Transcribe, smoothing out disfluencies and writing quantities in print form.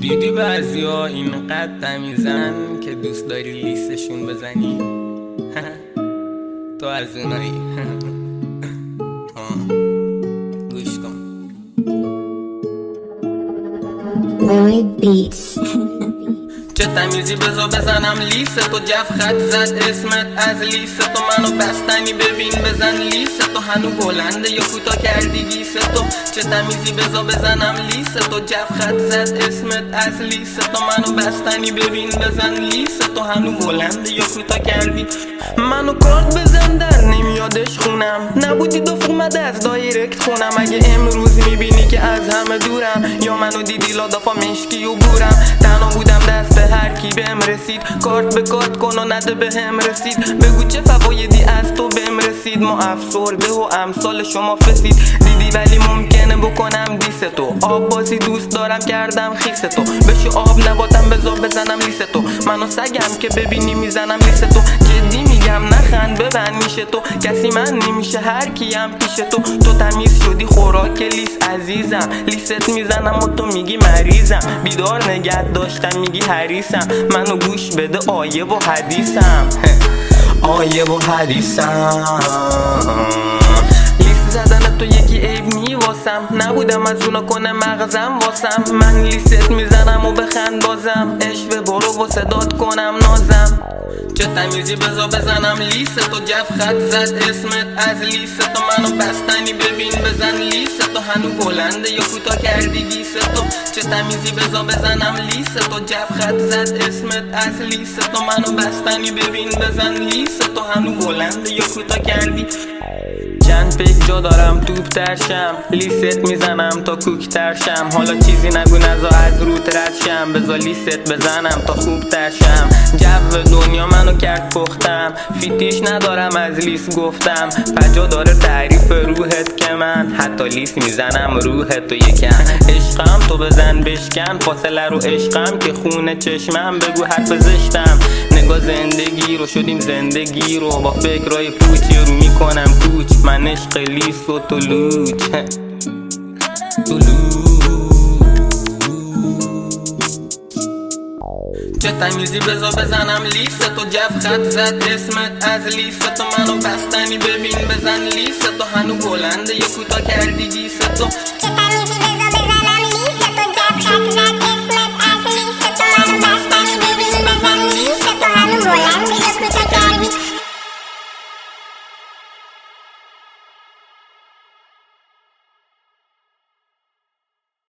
دیدی بعضیا اینقدر تمیزن که دوست داری لیستشون بزنی؟ تو از اونایی. گوش کن. Lloyd Beats. چه تمیزی بذار بزنم لیست تو، جف خط زد اسمت از لیست تو، منو بستنی ببین بزن لیست تو، هنو بلنده یا کوتا کردی گیست تو. چه تمیزی بذار بزنم لیست تو، جف خط زد اسمت از لیست تو، منو بستنی ببین بزن لیست تو، هنو بلنده یا کوتا کردی. منو کارت بزن در نمیادش خونم، نبودی دفت اومده از دایرکت خونم. اگه امروز میبینی که از همه دورم، یا منو دیدی لادافا مشکی و بورم، تنها بودم دست هر کی بهم رسید، کارت به کارت کن و نده بهم رسید. بگو چه فوایدی از تو بهم رسید، ما افسرده و امثال شما فسید. دیدی ولی ممکنه بکنم دیست تو، آب بازی دوست دارم کردم خیست تو، بشو آب نباتم بذار بزنم لیست تو. منو سگم که ببینی میزنم لیست تو، جدی میگم نخند ببند میشه تو، کسی من نمیشه هر کیم پیش تو. تو تمیز شدی خوراک لیست عزیزم، لیست میزنم و تو میگی مریضم، بیدار نگه داشتم میگی حریصم. منو گوش بده آیه و حدیثم، آیه و حدیثم. لیست زدن تو یکی عیب میواسم، نبودم از اونا کنه مغزم واسم. من لیست میزنم و بخند بازم، اشوه برو و صدات کنم نازم. چه تمیزی بذار بزنم لیست تو، جف خط زد اسمت از لیست تو، منو بستنی ببین بزن لیست تو، هنو بلنده یا کوتا کردی گیست تو. چه تمیزی بذار بزنم لیست تو، جف خط زد اسمت از لیست تو، منو بستنی ببین بزن لیست تو، هنو بلنده یا کوتا کردی. چند پیک جا دارم توپ ترشم، لیست میزنم تا کوک ترشم. حالا چیزی نگو نزا از روت ردشم، بزا لیست بزنم تا خوب ترشم. جو دنیا منو کرد پختم، فیتیش ندارم از لیست گفتم. پجا داره تعریف روحت که من حتی لیست میزنم روحت تو یکم. عشقم تو بزن بشکن، فاصله رو عشقم که خونه چشمم. بگو حرف زشتم، نگاه زندگی رو شدیم زندگی رو، با فکرای پوچی رو میکنم کوچ. من عشق لیست و تو لوچ. چه تمیزی بذار بزنم لیست تو، جف خط زد اسمت از لیست تو، منو بستنی ببین بزن لیست تو، هنو بلنده یا کوتا کردی گیست تو.